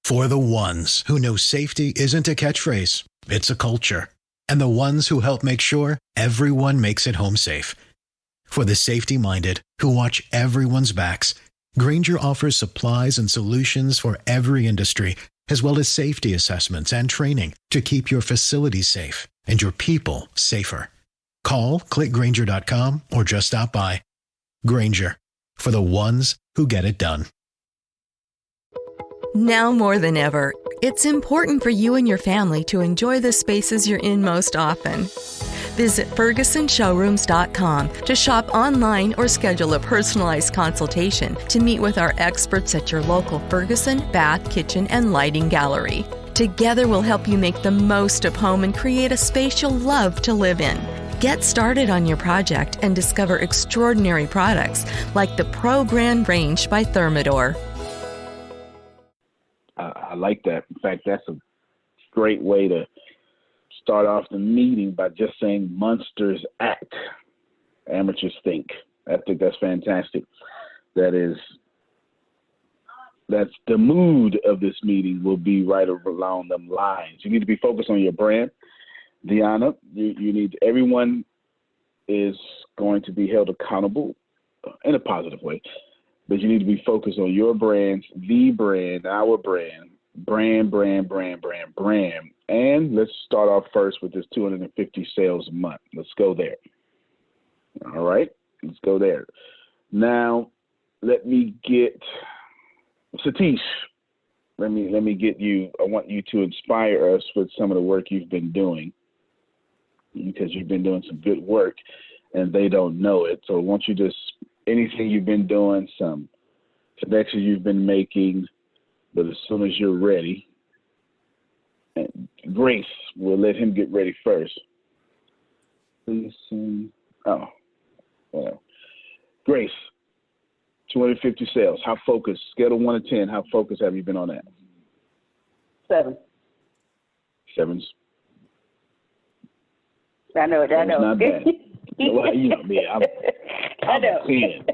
For the ones who know safety isn't a catchphrase, it's a culture. And the ones who help make sure everyone makes it home safe. For the safety-minded who watch everyone's backs, Grainger offers supplies and solutions for every industry, as well as safety assessments and training to keep your facilities safe and your people safer. Call, click Grainger.com, or just stop by. Grainger, for the ones who get it done. Now more than ever, it's important for you and your family to enjoy the spaces you're in most often. Visit FergusonShowrooms.com to shop online or schedule a personalized consultation to meet with our experts at your local Ferguson Bath, Kitchen, and Lighting Gallery. Together we'll help you make the most of home and create a space you'll love to live in. Get started on your project and discover extraordinary products like the Pro Grand Range by Thermador. I like that. In fact, that's a great way to start off the meeting by just saying monsters act, amateurs think. I think that's fantastic. That's the mood of this meeting will be right along them lines. You need to be focused on your brand. Deanna, you need, everyone is going to be held accountable in a positive way, but you need to be focused on your brands, the brand, our brand. And let's start off first with this 250 sales a month. Let's go there. All right, let's go there. Now, let me get Satish. Let me get you. I want you to inspire us with some of the work you've been doing, because you've been doing some good work and they don't know it. So I want you to, anything you've been doing, some connections you've been making, but as soon as you're ready, and Grace, we'll let him get ready first. Please sing. Oh, well. Grace, 250 sales. How focused? Scale of 1 to 10. How focused have you been on that? 7. 7's. I know. Not bad. Well, you know me. I'm I know. 10.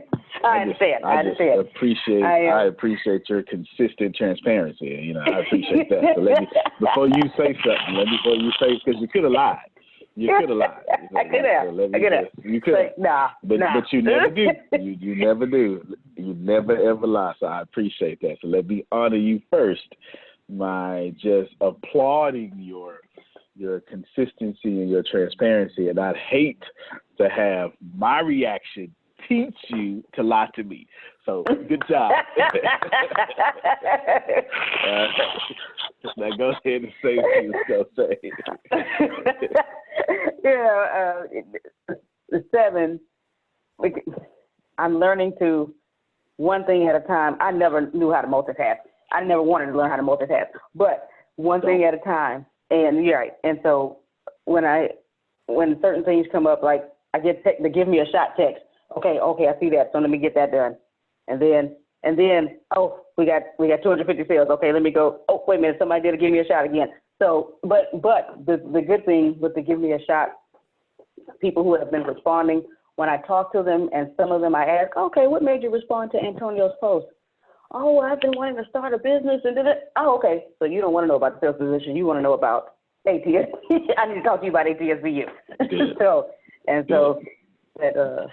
I understand. I appreciate your consistent transparency. You know, I appreciate that. So before you say something, because you could have lied. You could have lied. I could have. You could have. Nah. But you never do. You never do. You never ever lie. So I appreciate that. So let me honor you first by just applauding your consistency and your transparency. And I'd hate to have my reaction teach you to lie to me. So good job. Now go ahead and say what you was going to say. 7, I'm learning to one thing at a time. I never knew how to multitask. I never wanted to learn how to multitask, but one thing at a time. And you're right. And so when certain things come up, like I get they give me a shot text. Okay, I see that. So let me get that done. And then, oh, we got 250 sales. Okay, let me go. Oh, wait a minute, somebody did give me a shot again. So, but the good thing with the give me a shot, people who have been responding, when I talk to them, and some of them I ask, okay, what made you respond to Antonio's post? Oh, I've been wanting to start a business and did it. Oh, okay. So you don't want to know about the sales position. You want to know about ATS. I need to talk to you about ATS for you. So that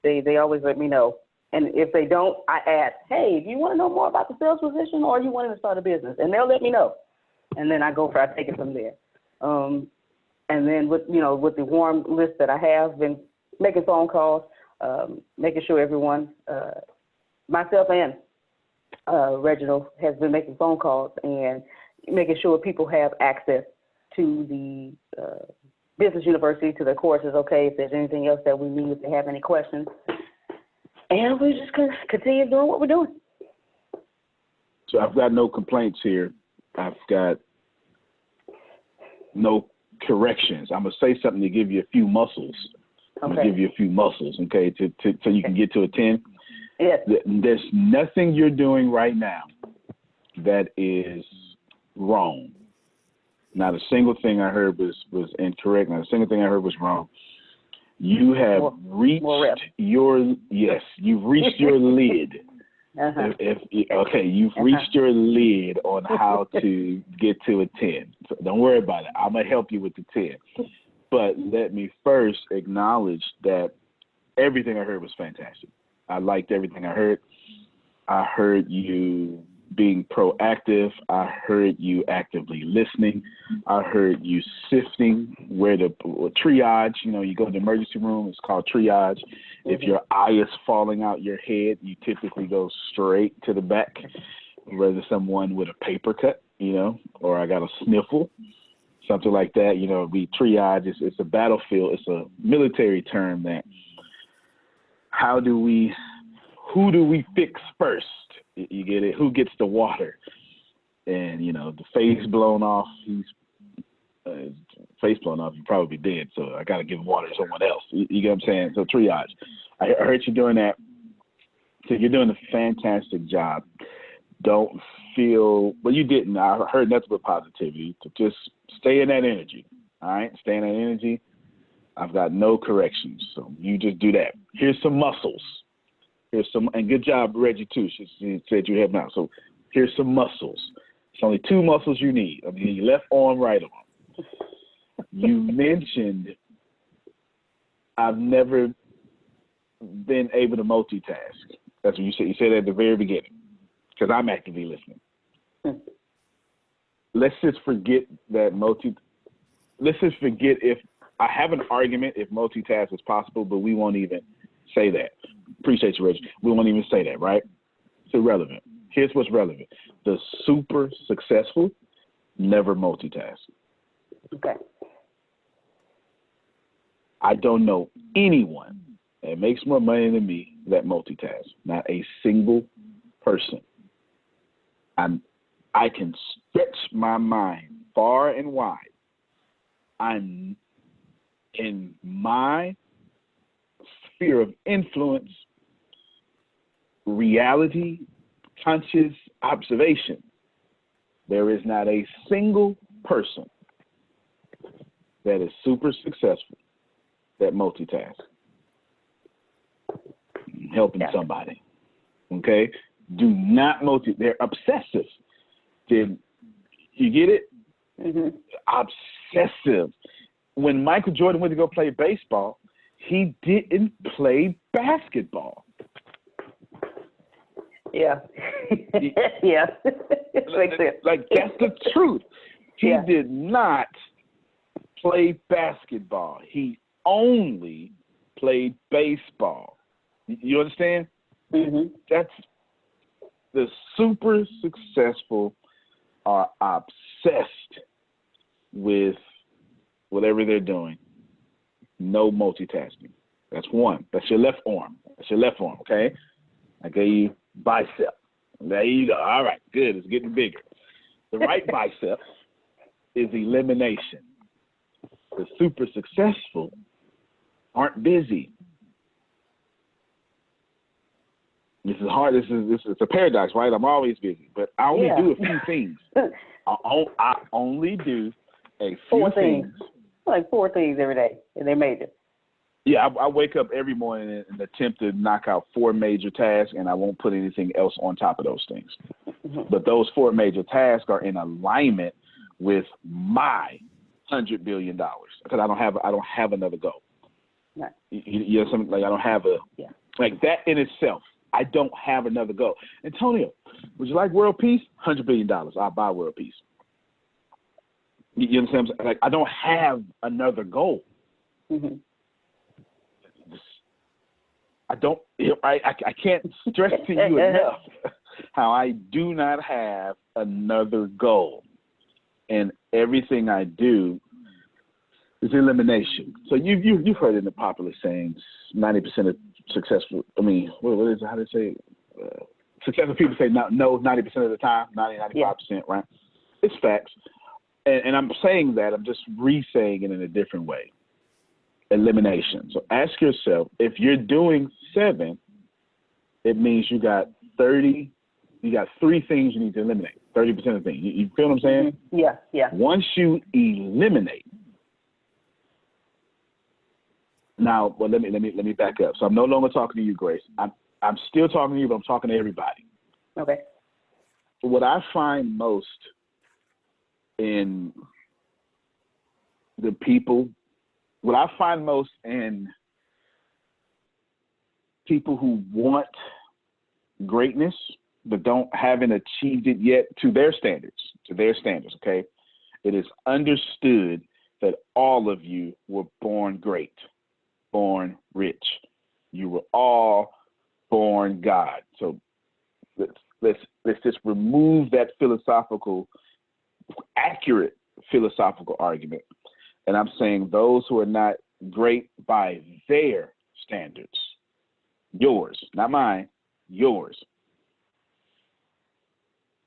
they always let me know. And if they don't, I ask, hey, do you want to know more about the sales position, or you wanting to start a business? And they'll let me know. And then I take it from there. And then with the warm list that I have, been making phone calls, making sure everyone, myself and Reginald, has been making phone calls and making sure people have access to the business university, to the courses. Okay, if there's anything else that we need, if they have any questions, and we just continue doing what we're doing. So I've got no complaints here. I've got no corrections. I'm gonna say something to give you a few muscles. I'm gonna give you a few muscles, okay, so you can get to a 10. Yes. There's nothing you're doing right now that is wrong. Not a single thing I heard was incorrect. Not a single thing I heard was wrong. You have reached your lid. Okay, you've reached your lid on how to get to a 10. So don't worry about it. I'm going to help you with the 10. But let me first acknowledge that everything I heard was fantastic. I liked everything I heard. I heard you being proactive. I heard you actively listening. I heard you sifting where the triage, you go to the emergency room, it's called triage. If your eye is falling out your head, you typically go straight to the back, whether someone with a paper cut, or I got a sniffle, something like that. We triage. It's a battlefield. It's a military term that who do we fix first? You get it? Who gets the water? And, the face blown off, face blown off, you'd probably be dead. So I got to give water to someone else. You get what I'm saying? So triage. I heard you doing that. So you're doing a fantastic job. Don't feel, well, you didn't. I heard nothing but positivity. To just stay in that energy. All right? Stay in that energy. I've got no corrections. So you just do that. Here's some muscles. And good job, Reggie, too. She said you have now. So here's some muscles. It's only 2 muscles you need. Your left arm, right arm. You mentioned I've never been able to multitask. That's what you said. You said at the very beginning, because I'm actively listening. Let's just forget that let's just forget if I have an argument if multitask is possible, but we won't even say that. Appreciate you, Reggie. We won't even say that, right? It's irrelevant. Here's what's relevant. The super successful never multitask. Okay. I don't know anyone that makes more money than me that multitasks. Not a single person. I can stretch my mind far and wide. I'm in my sphere of influence, reality, conscious observation. There is not a single person that is super successful that multitasks. Helping somebody. Okay? Do not they're obsessive. Did you get it? Mm-hmm. Obsessive. When Michael Jordan went to go play baseball, he didn't play basketball. Yeah. Yeah. Like that's the truth. He did not play basketball. He only played baseball. You understand? Mm-hmm. That's the super successful are obsessed with whatever they're doing. No multitasking. That's one. That's your left arm. That's your left arm, okay? I gave you bicep. There you go. All right, good. It's getting bigger. The right bicep is elimination. The super successful aren't busy. This is hard. This is a paradox, right? I'm always busy, but I only do a few things. I only do a few things. Like 4 things every day, and they made it. Yeah, I wake up every morning and attempt to knock out 4 major tasks, and I won't put anything else on top of those things. Mm-hmm. But those 4 major tasks are in alignment with my $100 billion because I don't have another goal. Right. You know something like I don't have like that in itself. I don't have another goal. Antonio, would you like world peace? $100 billion. I'll buy world peace. You understand? Like I don't have another goal. Mm-hmm. I can't stress to you enough how I do not have another goal, and everything I do is elimination. So you've heard in the popular sayings, 90% of successful. I mean, what is it? How do they say? Successful people say no 90% of the time, 95%, right? It's facts. And I'm saying that, I'm just re-saying it in a different way. Elimination. So ask yourself, if you're doing 7, it means you got 3 things you need to eliminate, 30% of things. You feel what I'm saying? Mm-hmm. Yeah. Once you eliminate, now, well, let me back up. So I'm no longer talking to you, Grace. I'm still talking to you, but I'm talking to everybody. Okay. What I find most in the people, what I find most in people who want greatness but haven't achieved it yet to their standards, okay? It is understood that all of you were born great, born rich. You were all born God. So let's just remove that accurate philosophical argument. And I'm saying those who are not great by their standards, yours, not mine, yours,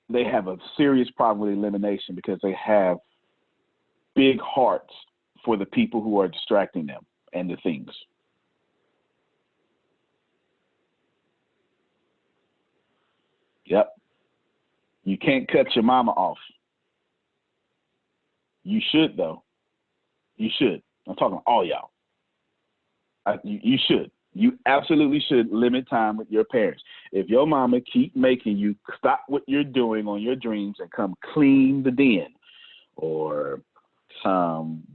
they have a serious problem with elimination because they have big hearts for the people who are distracting them and the things. Yep. You can't cut your mama off. You should, though. You should. I'm talking to all y'all. You should. You absolutely should limit time with your parents. If your mama keep making you stop what you're doing on your dreams and come clean the den or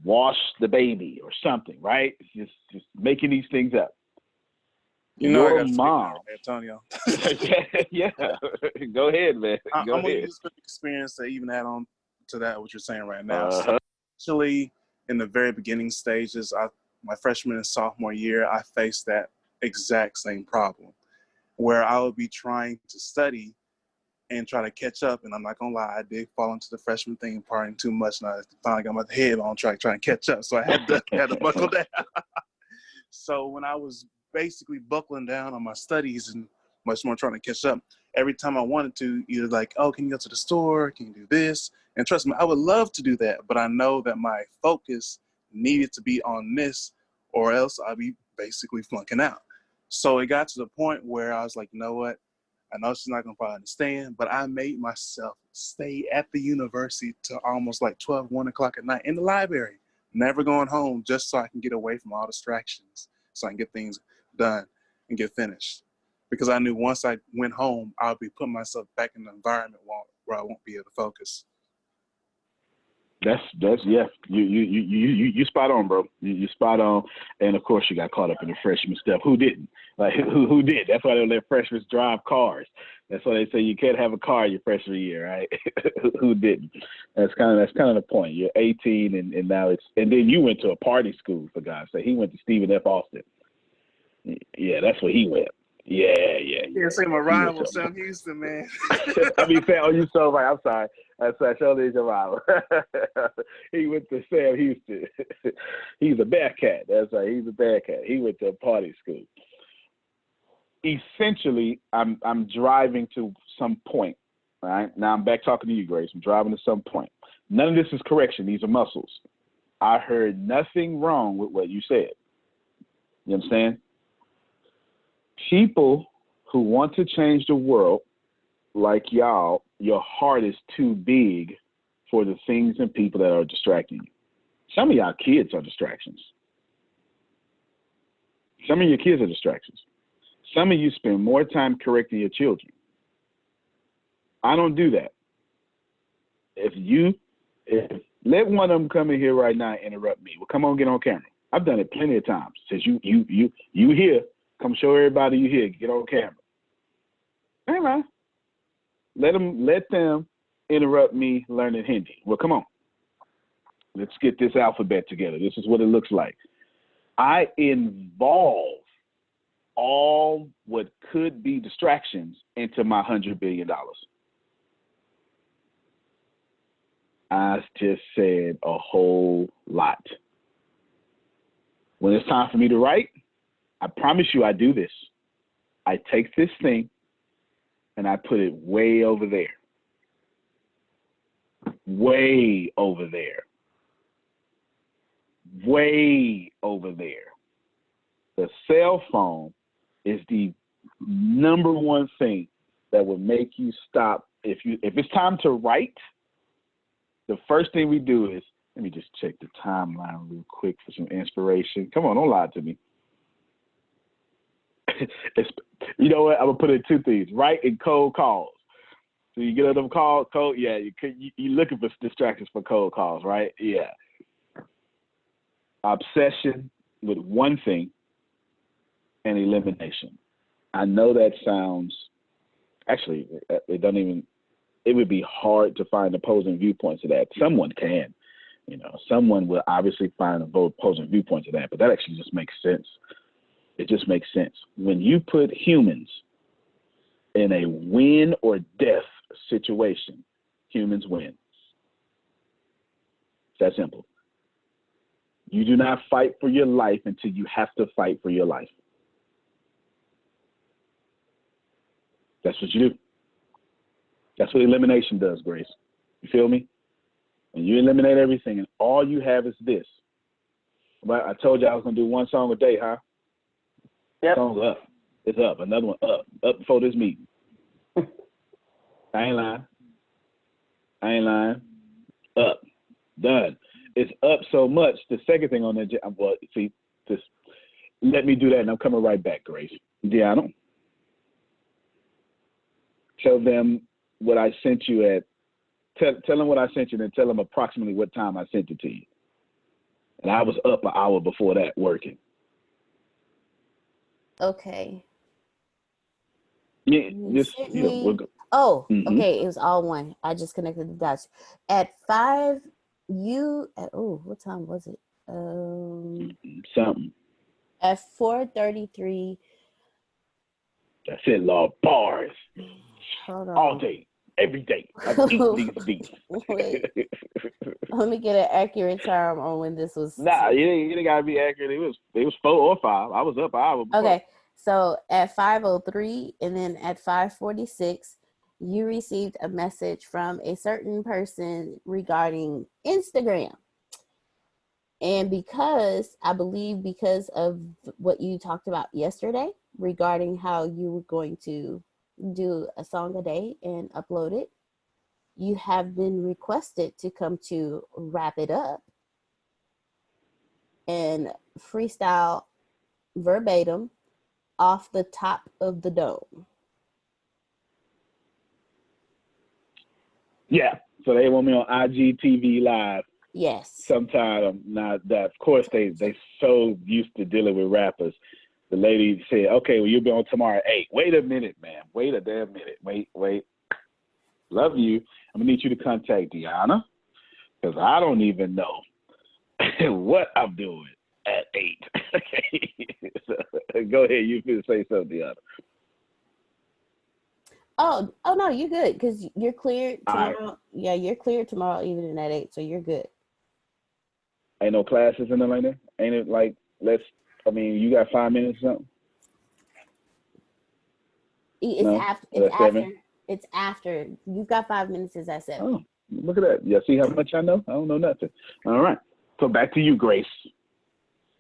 wash the baby or something, right? Just making these things up. You know, your I got mom, Antonio. yeah, go ahead, man. I'm gonna use the experience to even add on to that what you're saying right now. So actually, in the very beginning stages, my freshman and sophomore year, I faced that exact same problem, where I would be trying to study and try to catch up. And I'm not gonna lie, I did fall into the freshman thing, partying too much, and I finally got my head on track trying to catch up. So I had to buckle down. So when I was basically buckling down on my studies and much more trying to catch up, every time I wanted to, either like, oh, can you go to the store? Can you do this? And trust me, I would love to do that, but I know that my focus needed to be on this or else I'd be basically flunking out. So it got to the point where I was like, you know what? I know she's not going to probably understand, but I made myself stay at the university till almost like 12, 1 o'clock at night in the library, never going home, just so I can get away from all distractions, so I can get things done and get finished. Because I knew once I went home, I'll be putting myself back in the environment where I won't be able to focus. That's yeah. You spot on, bro. You spot on. And of course, you got caught up in the freshman stuff. Who didn't? Like who did? That's why they let freshmen drive cars. That's why they say you can't have a car your freshman year, right? Who didn't? That's kind of the point. You're 18, and now and then you went to a party school, for God's sake. He went to Stephen F. Austin. Yeah, that's where he went. Yeah. Yeah, say my rival, Sam Houston, man. I mean, you so right. I'm sorry. That's surely your rival. He went to Sam Houston. He's a Bearcat. That's right. He's a Bearcat. He went to a party school. Essentially, I'm driving to some point. All right. Now I'm back talking to you, Grace. I'm driving to some point. None of this is correction. These are muscles. I heard nothing wrong with what you said. You understand? People who want to change the world, like y'all, your heart is too big for the things and people that are distracting you. Some of y'all kids are distractions. Some of your kids are distractions. Some of you spend more time correcting your children. I don't do that. If let one of them come in here right now and interrupt me. Well, come on, get on camera. I've done it plenty of times. Says you here. Come show everybody you here. Get on camera. Hey, man. Let them interrupt me learning Hindi. Well, come on. Let's get this alphabet together. This is what it looks like. I involve all what could be distractions into my $100 billion. I just said a whole lot. When it's time for me to write, I promise you I do this. I take this thing and I put it way over there. Way over there. Way over there. The cell phone is the number one thing that will make you stop. If it's time to write, the first thing we do is, let me just check the timeline real quick for some inspiration. Come on, don't lie to me. You know what? I'm going to put in two things, write and cold calls. So you get on them cold, yeah, you looking for distractions for cold calls, right? Yeah. Obsession with one thing and elimination. I know that sounds, actually, it would be hard to find opposing viewpoints of that. Someone can, someone will obviously find opposing viewpoints of that, but that actually just makes sense. It just makes sense. When you put humans in a win or death situation, humans win. It's that simple. You do not fight for your life until you have to fight for your life. That's what you do. That's what elimination does, Grace. You feel me? When you eliminate everything and all you have is this. But I told you I was going to do one song a day, huh? Yep. Song's up. It's up. Another one up. Up before this meeting. I ain't lying. Up. Done. It's up so much. The second thing on that, well, see, just let me do that and I'm coming right back, Grace. Deanna, tell them what I sent you at. Tell them what I sent you, and tell them approximately what time I sent it to you. And I was up an hour before that working. Okay. Yeah, just we'll go. Okay. It was all one. I just connected the dots. At 5, what time was it? Something. At 4:33. That's it, Lord. Bars. Hold on. All day, every day. I eat these beats. Wait. Let me get an accurate time on when this was. Nah, you ain't gotta be accurate. It was 4 or 5. I was up an hour before. Okay, so at 5:03 and then at 5:46, you received a message from a certain person regarding Instagram. And because of what you talked about yesterday regarding how you were going to do a song a day and upload it, you have been requested to come to Wrap It Up and freestyle verbatim off the top of the dome. Yeah, so they want me on IGTV Live. Yes. Sometime. Now that, of course, they so used to dealing with rappers. The lady said, "Okay, well, you'll be on tomorrow at 8." Wait a minute, man. Wait a damn minute. Wait. Love you. I'm gonna need you to contact Deanna because I don't even know what I'm doing at 8. Okay. So, go ahead. You can say something, Deanna. Oh no, you're good because you're cleared tomorrow. Right. Yeah, you're cleared tomorrow evening at 8, so you're good. Ain't no classes in there like that? Ain't it like, you got 5 minutes or something? It's after. You've got 5 minutes. It's at 7. Oh, look at that. You see how much I know? I don't know nothing. All right. So back to you, Grace.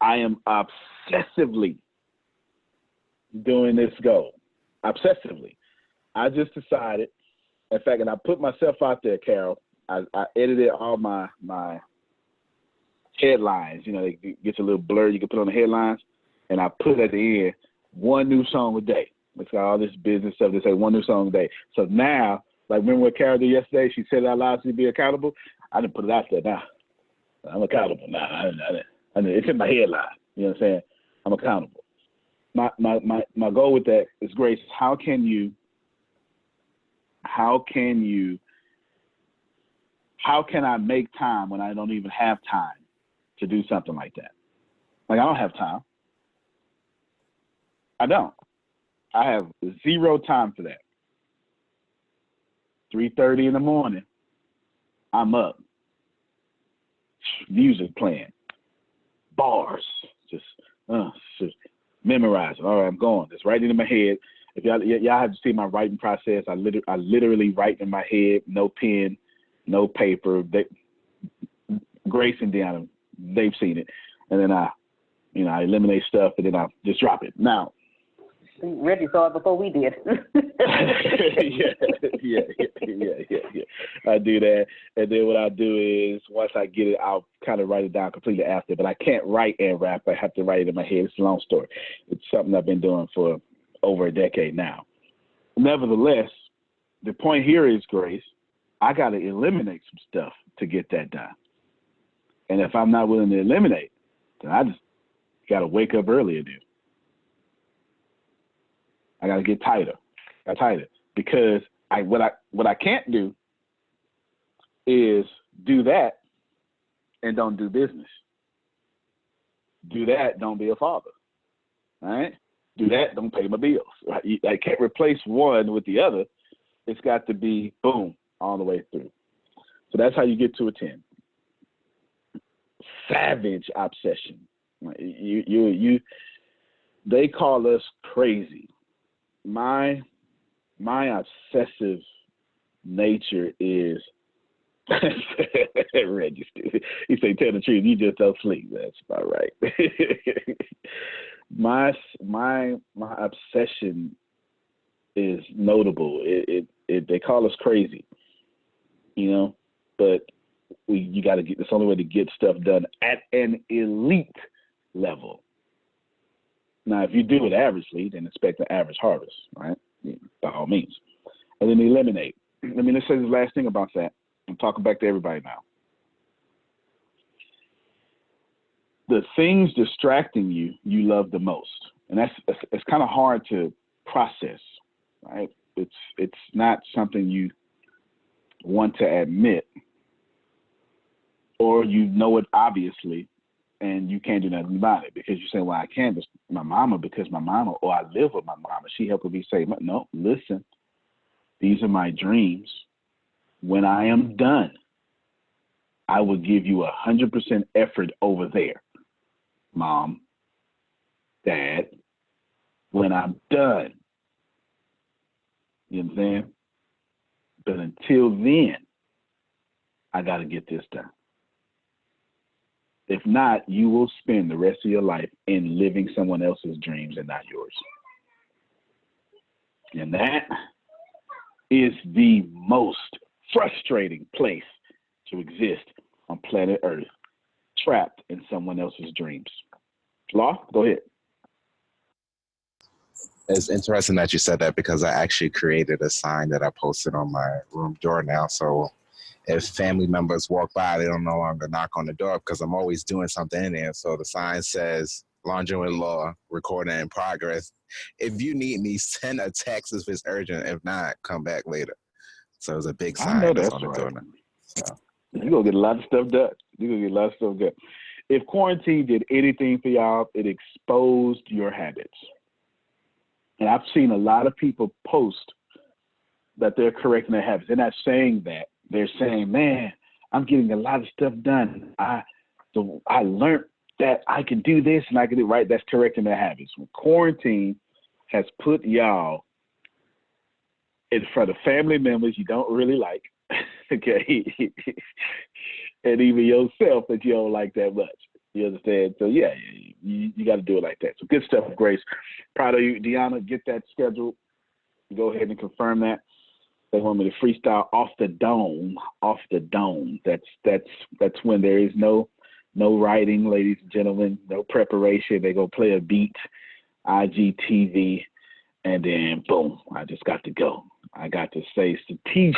I am obsessively doing this goal. Obsessively. I just decided, in fact, and I put myself out there, Carol. I edited all my headlines. It gets a little blurred. You can put on the headlines. And I put at the end, one new song a day. It's got all this business stuff. They say one new song a day. So now, like, remember what Carol did yesterday? She said it out loud to be accountable. I didn't put it out there now. I'm accountable now. It's in my headline. You know what I'm saying? I'm accountable. My goal with that is, Grace, how can I make time when I don't even have time to do something like that? Like, I don't have time. I don't. I have zero time for that. 3:30 in the morning, I'm up. Music playing. Bars. Just memorizing. All right, I'm going. It's right into my head. If y'all have to see my writing process, I literally write in my head, no pen, no paper. Grace and Deanna, they've seen it. And then I eliminate stuff and then I just drop it. Now, Reggie saw it before we did. yeah. I do that. And then what I do is, once I get it, I'll kind of write it down completely after. But I can't write and rap. I have to write it in my head. It's a long story. It's something I've been doing for over a decade now. Nevertheless, the point here is, Grace, I got to eliminate some stuff to get that done. And if I'm not willing to eliminate, then I just got to wake up earlier. Dude, I got to get tighter, because what I can't do is do that and don't do business. Do that, don't be a father. All right? Do that, don't pay my bills. Right? I can't replace one with the other. It's got to be boom all the way through. So that's how you get to a 10. Savage obsession. They call us crazy. My obsessive nature is registered. He say, tell the truth, you just don't sleep. That's about right. my obsession is notable. They call us crazy, you know, but you got to get. It's the only way to get stuff done at an elite level. Now, if you do it averagely, then expect an average harvest, right? By all means. And then eliminate. Let's say the last thing about that. I'm talking back to everybody now. The things distracting you, you love the most. And it's kind of hard to process, right? It's not something you want to admit, or you know it obviously, and you can't do nothing about it because you say, well, I can't. It's my mama, because my mama, or I live with my mama. She helped me say, no, listen, these are my dreams. When I am done, I will give you 100% effort over there, Mom, Dad, when I'm done. You know what I'm saying? But until then, I got to get this done. If not, you will spend the rest of your life in living someone else's dreams and not yours. And that is the most frustrating place to exist on planet Earth, trapped in someone else's dreams. Law, go ahead. It's interesting that you said that, because I actually created a sign that I posted on my room door now. So if family members walk by, they don't no longer knock on the door, because I'm always doing something in there. So the sign says, Laundry with Law, recording in progress. If you need me, send a text if it's urgent. If not, come back later. So it's a big sign that's on the door now. So. You're going to get a lot of stuff done. If quarantine did anything for y'all, it exposed your habits. And I've seen a lot of people post that they're correcting their habits. They're not saying that. They're saying, man, I'm getting a lot of stuff done. I learned that I can do this and I can do right. That's correcting their habits. When quarantine has put y'all in front of family members you don't really like, okay, and even yourself that you don't like that much. You understand? So yeah, you got to do it like that. So good stuff, Grace. Proud of you, Deanna. Get that scheduled. Go ahead and confirm that. They want me to freestyle off the dome. That's when there is no writing, ladies and gentlemen, no preparation. They go play a beat, IGTV, and then boom, I just got to go. I got to say, Satish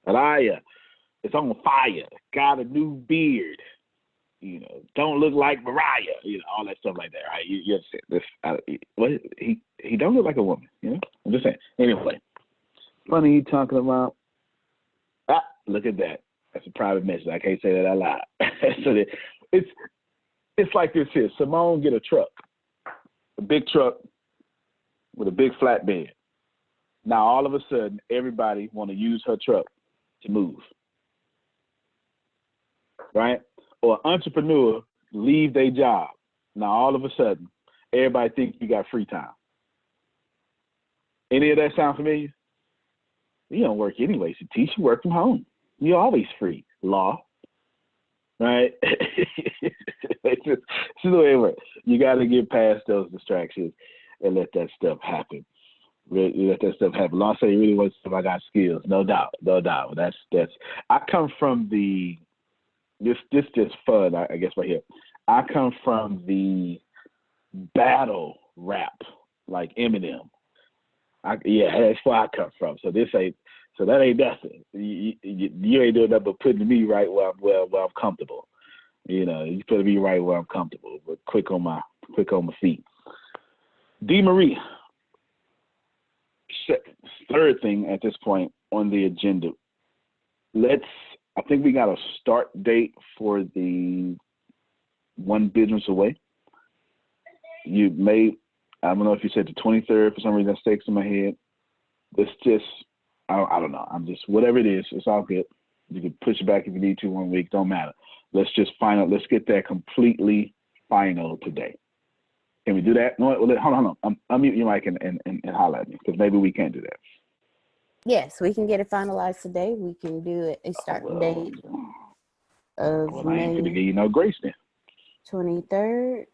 Alaya is on fire. Got a new beard. You know, don't look like Mariah. You know, all that stuff like that. Right? You understand this? He don't look like a woman. You know, I'm just saying. Anyway, funny you talking about. Look at that. That's a private message. I can't say that out loud. So it's like this here. Simone get a truck, a big truck with a big flatbed. Now all of a sudden, everybody want to use her truck to move, right? Or an entrepreneur leave their job. Now all of a sudden, everybody think you got free time. Any of that sound familiar? You don't work anyway, Satish. You work from home. You're always free. Law, right? This is the way it works. You got to get past those distractions and let that stuff happen. Let that stuff happen. Law say you really want stuff. I got skills, no doubt. That's. I come from the. This just fun. I guess right here. I come from the battle rap, like Eminem. That's where I come from. So this ain't So that ain't nothing. You ain't doing nothing but putting me right where I'm comfortable. You know, you put me right where I'm comfortable, but quick on my feet. D. Marie, third thing at this point on the agenda. I think we got a start date for the One Business Away. You may, I don't know if you said the 23rd, for some reason that sticks in my head. It's just, I don't know. I'm just, whatever it is, it's all good. You can push it back if you need to 1 week, don't matter. Let's just let's get that completely final today. Can we do that? No, hold on. Unmute your mic and holler at me, because maybe we can't do that. Yes, we can get it finalized today. We can do a start date of I ain't gonna give you no grace then. 23rd.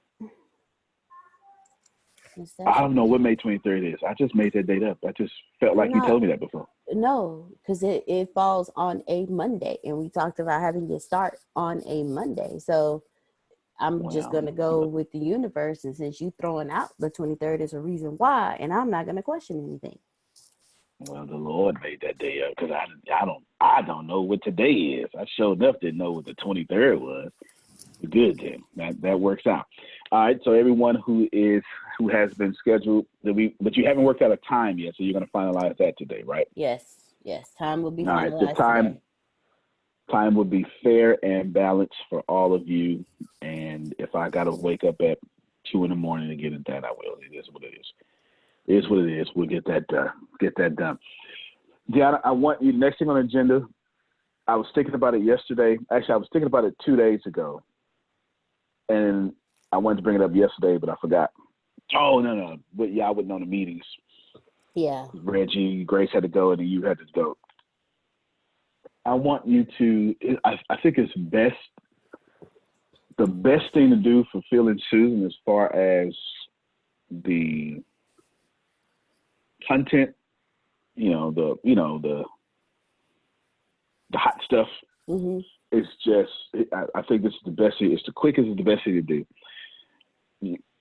I don't know what May 23rd is. I just made that date up. I just felt like you told me that before. No, because it falls on a Monday, and we talked about having it start on a Monday. So I'm just going to go with the universe, and since you throwing out the 23rd is a reason why, and I'm not going to question anything. Well, the Lord made that day up, because I don't know what today is. I sure enough didn't know what the 23rd was. Good then. That works out. All right. So everyone who has been scheduled, but you haven't worked out a time yet, so you're going to finalize that today, right? Yes. Time will be all finalized. Right. The time will be fair and balanced for all of you. And if I got to wake up at 2 a.m. to get it done, I will. It is what it is. It is what it is. We'll get that done. Deanna, I want you, next thing on the agenda, I was thinking about it yesterday. Actually, I was thinking about it 2 days ago. And I wanted to bring it up yesterday, but I forgot. Oh, no. But yeah, I wasn't on the meetings. Yeah. Reggie, Grace had to go, and then you had to go. I want you to, I think it's the best thing to do for Phil and Susan as far as the content, the hot stuff. Mm-hmm. It's just, I think this is the best thing. It's the quickest, it's the best thing to do.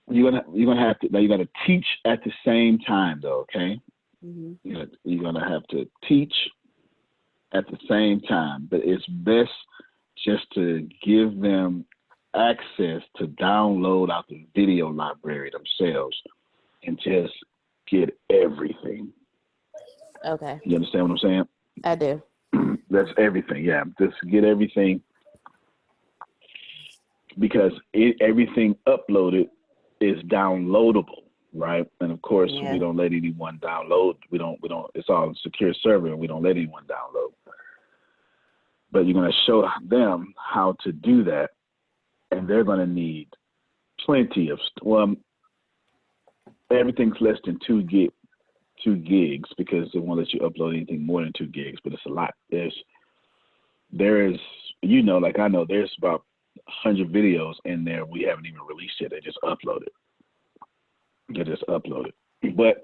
You're gonna have to, now you got to teach at the same time though, okay? Mm-hmm. You're gonna have to teach at the same time, but it's best just to give them access to download out the video library themselves and just get everything. Okay. You understand what I'm saying? I do. That's everything. Yeah, just get everything, because everything uploaded is downloadable, right? And of course, we don't let anyone download. We don't. It's all a secure server, and we don't let anyone download. But you're going to show them how to do that, and they're going to need plenty of. Everything's less than 2 gigs, because they won't let you upload anything more than 2 gigs, but it's a lot. There is, like I know, there's about 100 videos in there we haven't even released yet. They just uploaded. But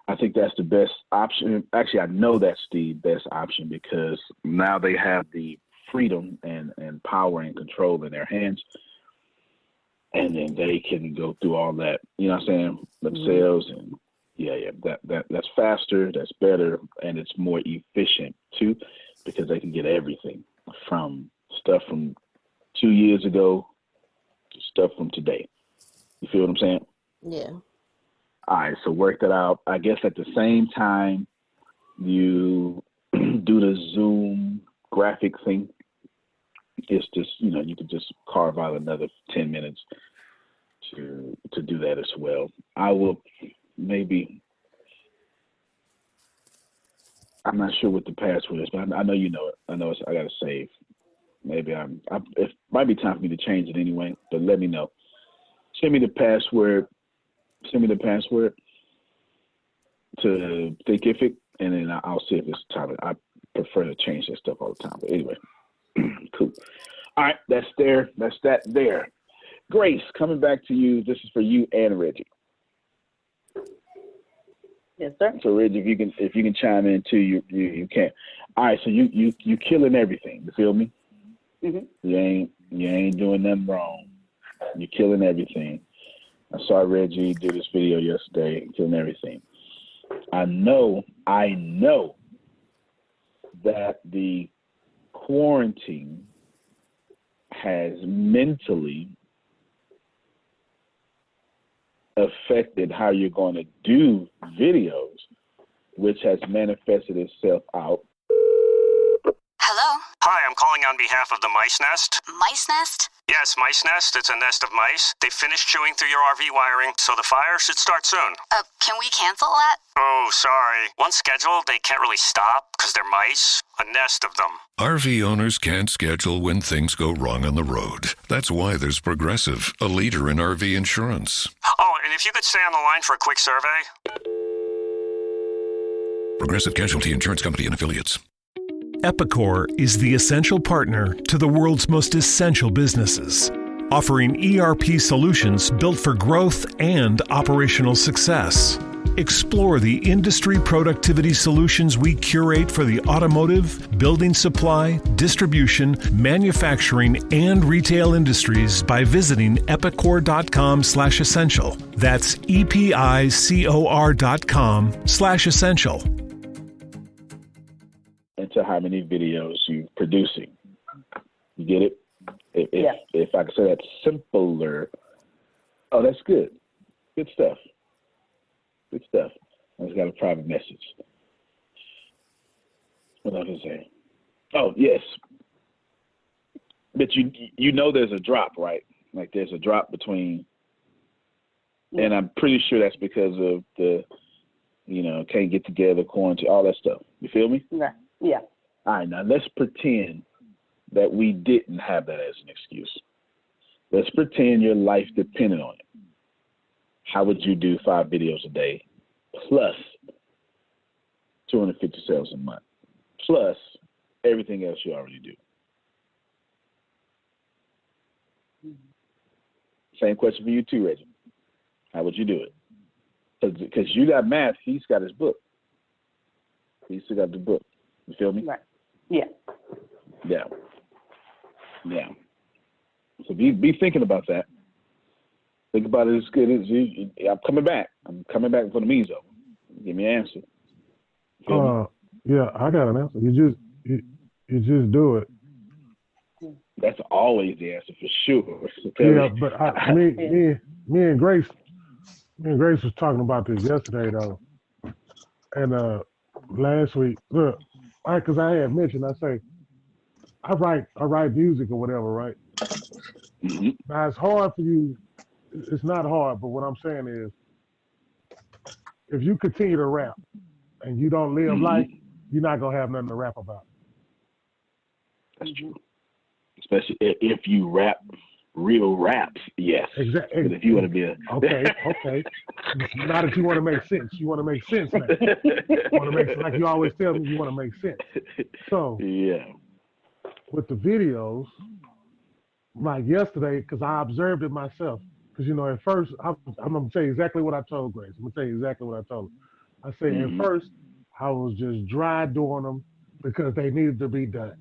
I think that's the best option. Actually, I know that's the best option, because now they have the freedom and power and control in their hands. And then they can go through all that, you know what I'm saying, themselves. And that's faster, that's better, and it's more efficient too, because they can get everything from stuff from 2 years ago to stuff from today. You feel what I'm saying? Yeah. All right, so work that out. I guess at the same time you do the Zoom graphic thing, it's just, you could just carve out another 10 minutes to do that as well. I will I'm not sure what the password is, but I know you know it. I know I got to save. Maybe it might be time for me to change it anyway, but let me know. Send me the password to Thinkific, and then I'll see if it's time. I prefer to change that stuff all the time. But anyway, cool. All right, that's there. That's that there. Grace, coming back to you. This is for you and Reggie. Yes, sir. So Reggie, if you can chime in too, you can. All right, so you killing everything. You feel me? Mm-hmm. You ain't doing nothing wrong. You're killing everything. I saw Reggie do this video yesterday, killing everything. I know that the quarantine has mentally affected how you're going to do videos, which has manifested itself out. Hello? Hi, I'm calling on behalf of the Mice Nest. Mice nest? Yes, Mice Nest. It's a nest of mice. They finished chewing through your RV wiring, so the fire should start soon. Can we cancel that? Oh, sorry. Once scheduled, they can't really stop because they're mice. A nest of them. RV owners can't schedule when things go wrong on the road. That's why there's Progressive, a leader in RV insurance. Oh, and if you could stay on the line for a quick survey. Progressive Casualty Insurance Company and Affiliates. Epicor is the essential partner to the world's most essential businesses, offering ERP solutions built for growth and operational success. Explore the industry productivity solutions we curate for the automotive, building supply, distribution, manufacturing, and retail industries by visiting epicor.com/essential. That's EPICOR.com/essential. Into how many videos you're producing. You get it? If I could say that simpler. Oh, that's good. Good stuff. Good stuff. I just got a private message. What was I going to say? Oh, yes. But you know there's a drop, right? Like there's a drop between, and I'm pretty sure that's because of the, can't get together, quarantine, all that stuff. You feel me? Right. Yeah. All right, now let's pretend that we didn't have that as an excuse. Let's pretend your life depended on it. How would you do 5 videos a day plus 250 sales a month plus everything else you already do? Same question for you too, Reggie. How would you do it? Because you got math, he's got his book. He's still got the book. You feel me? Right. Yeah. Yeah. Yeah. So be thinking about that. Think about it as good as you. I'm coming back. I'm coming back for the means of it. Give me an answer. Yeah, I got an answer. You just do it. That's always the answer for sure. Yeah, but me and Grace was talking about this yesterday though, and last week. Look, because I had mentioned, I say I write music or whatever, right? Mm-hmm. Now it's hard for you. It's not hard, but what I'm saying is, if you continue to rap and you don't live life, you're not gonna have nothing to rap about. That's true. Especially if you rap real raps, yes. Exactly. But if you want to be a okay. Now that you want to make sense, you want to make sense now. You want to make, like you always tell me, you want to make sense. So yeah, with the videos, like yesterday, because I observed it myself. Because at first, I'm gonna tell you exactly what I told Grace. I'm gonna tell you exactly what I told her. I said at first I was just dry doing them because they needed to be done.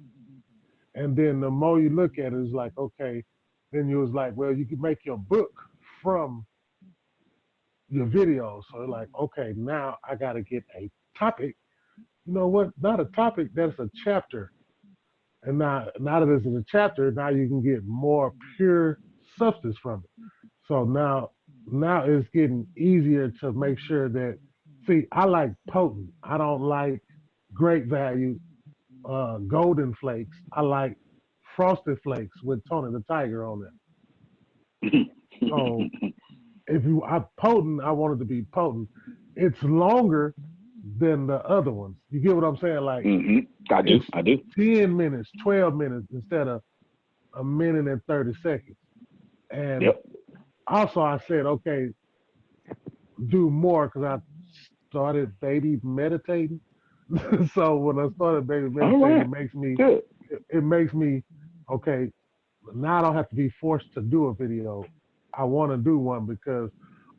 And then the more you look at it, it's like, okay, then you was like, well, you can make your book from your videos. So like, okay, now I got to get a topic. You know what? Not a topic, that's a chapter. And now that it's in a chapter, now you can get more pure substance from it. So now it's getting easier to make sure that, see, I like potent. I don't like great value golden flakes. I like frosted flakes with Tony the Tiger on them. So potent, I want it to be potent. It's longer than the other ones. You get what I'm saying? Like I do. 10 minutes, 12 minutes instead of a minute and 30 seconds. And also I said, okay, do more because I started baby meditating. So when I started baby meditating, it makes me okay. Now I don't have to be forced to do a video. I want to do one because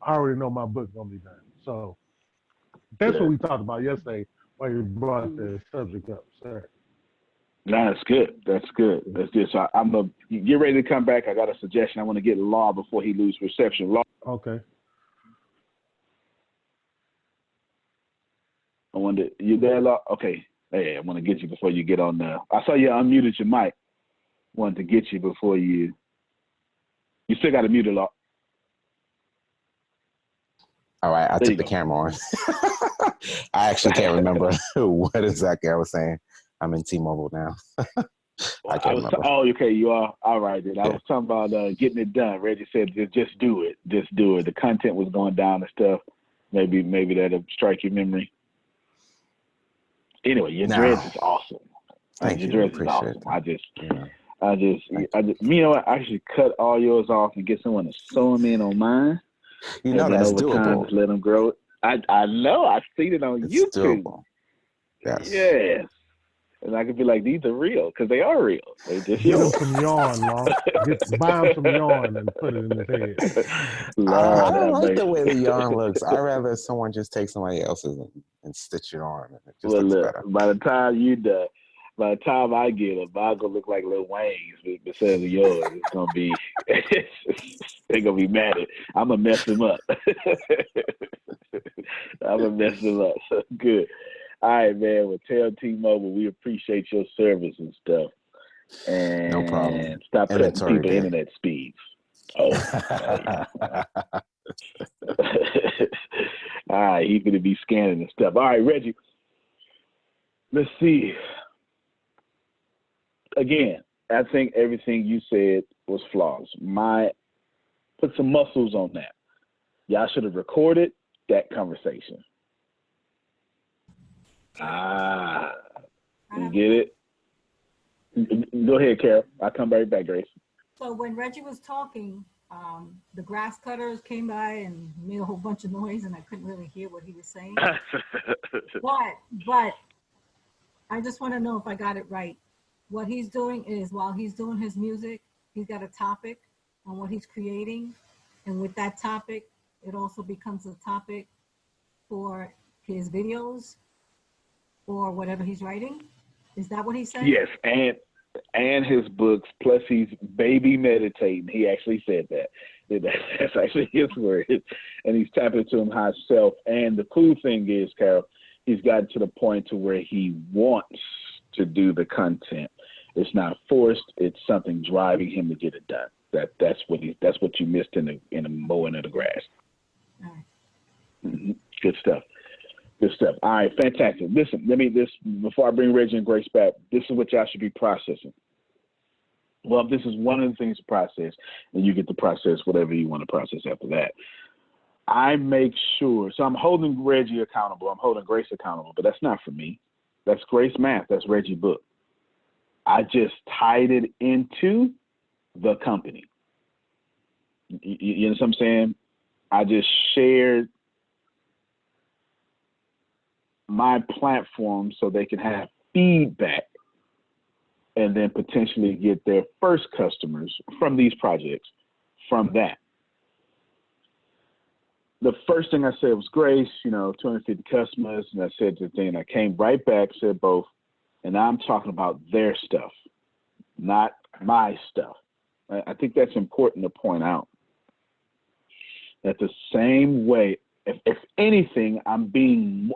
I already know my book's gonna be done. So that's what we talked about yesterday when you brought the subject up, sir. No, that's good. That's good. So I'm gonna get ready to come back. I got a suggestion. I want to get Law before he loses reception. Law. Okay. I wonder, you there, Law? Okay. Hey, I want to get you before you get on the. I saw you unmuted your mic. Wanted to get you before you. You still got to mute it off. All right, I took the camera on. I actually can't remember what exactly I was saying. I'm in T-Mobile now. I can't remember. Oh, okay, you are. All right, then. I was talking about getting it done. Reggie said, just do it. Just do it. The content was going down and stuff. Maybe that'll strike your memory. Anyway, your dreads is awesome. Thank you. Your dreads is awesome. I just, you know what? I should cut all yours off and get someone to sew them in on mine. You know, that's doable. Time, just let them grow. I know. I've seen it on YouTube. Doable. Yes. Yes. And I could be like, these are real, because they are real. They just get them some yarn, Law. Buy him some yarn and put it in his head. I don't like the way the yarn looks. I'd rather someone just take somebody else's and stitch it on. And it just looks better. By the time I get them, I'm gonna look like Lil Wayne's instead of yours. It's gonna be, they're gonna be mad at. I'm gonna mess them up. So good. All right, man. Well, tell T-Mobile we appreciate your service and stuff. And no problem. Stop cutting people internet speeds. Oh. All right, he's gonna be scanning and stuff. All right, Reggie. Let's see. Again, I think everything you said was flawless. Put some muscles on that. Y'all should have recorded that conversation. You get it? Go ahead, Carol. I'll come right back, Grace. So when Reggie was talking, the grass cutters came by and made a whole bunch of noise, and I couldn't really hear what he was saying. But I just want to know if I got it right. What he's doing is, while he's doing his music, he's got a topic on what he's creating. And with that topic, it also becomes a topic for his videos or whatever he's writing. Is that what he said? Yes, and his books, plus he's baby meditating. He actually said that. That's actually his word. And he's tapping into himself. And the cool thing is, Carol, he's gotten to the point to where he wants to do the content. It's not forced. It's something driving him to get it done. That's what you missed in the mowing of the grass. All right. Mm-hmm. Good stuff. Good stuff. All right, fantastic. Listen, before I bring Reggie and Grace back, this is what y'all should be processing. Well, this is one of the things to process, and you get to process whatever you want to process after that. I make sure, so I'm holding Reggie accountable. I'm holding Grace accountable, but that's not for me. That's Grace Math. That's Reggie book. I just tied it into the company. You know what I'm saying? I just shared my platform so they can have feedback and then potentially get their first customers from these projects from that. The first thing I said was Grace, 250 customers. And I said the thing, I came right back, said both. And now I'm talking about their stuff, not my stuff. I think that's important to point out. That the same way, if anything, I'm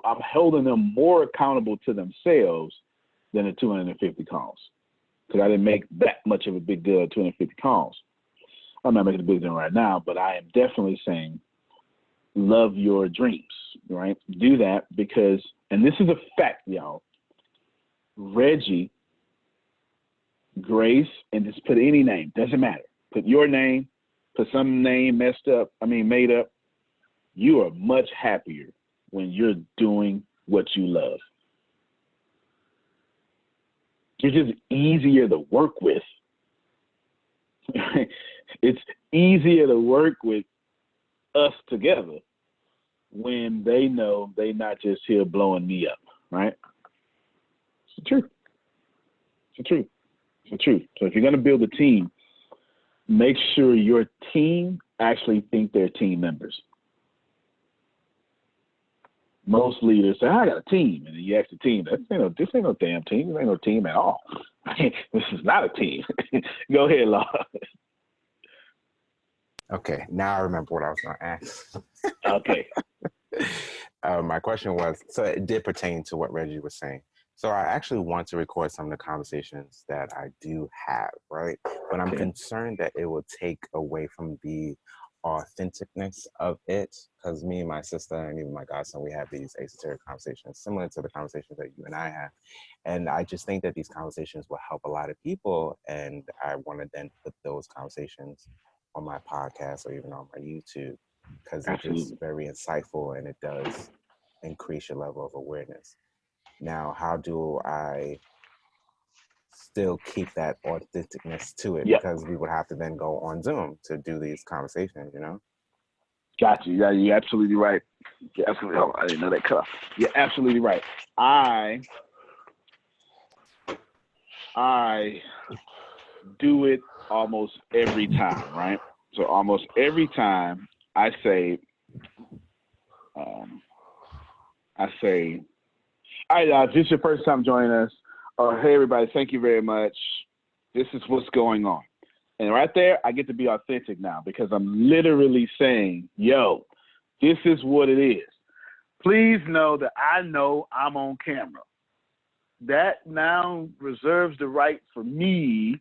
holding them more accountable to themselves than the 250 calls. Because I didn't make that much of a big deal of 250 calls. I'm not making a big deal right now, but I am definitely saying, love your dreams, right? Do that because, and this is a fact, y'all. Reggie, Grace, and just put any name, doesn't matter. Put your name, put some name made up. You are much happier when you're doing what you love. It's just easier to work with. It's easier to work with us together when they know they're not just here blowing me up, right? It's the truth. It's the truth. It's the truth. So if you're going to build a team, make sure your team actually think they're team members. Most leaders say, I got a team. And then you ask the team, this ain't no damn team. This ain't no team at all. This is not a team. Go ahead, Law. Okay, now I remember what I was going to ask. Okay. My question was, so it did pertain to what Reggie was saying. So I actually want to record some of the conversations that I do have, right? But I'm concerned that it will take away from the authenticness of it, because me and my sister and even my godson, we have these esoteric conversations similar to the conversations that you and I have. And I just think that these conversations will help a lot of people. And I want to then put those conversations on my podcast or even on my YouTube, because they're just very insightful and it does increase your level of awareness. Now, how do I still keep that authenticness to it? Yep. Because we would have to then go on Zoom to do these conversations, Got you. Yeah, you're absolutely right. You're absolutely. Oh, I didn't know that cut off. You're absolutely right. I do it almost every time, right? So almost every time I say, all right, if this is your first time joining us, hey, everybody, thank you very much. This is what's going on. And right there, I get to be authentic now because I'm literally saying, yo, this is what it is. Please know that I know I'm on camera. That now reserves the right for me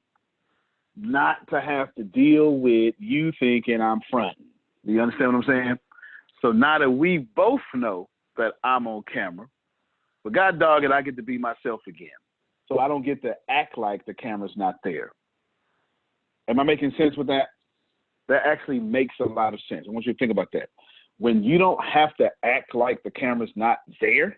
not to have to deal with you thinking I'm fronting. Do you understand what I'm saying? So now that we both know that I'm on camera, but God dog it, I get to be myself again. So I don't get to act like the camera's not there. Am I making sense with that? That actually makes a lot of sense. I want you to think about that. When you don't have to act like the camera's not there,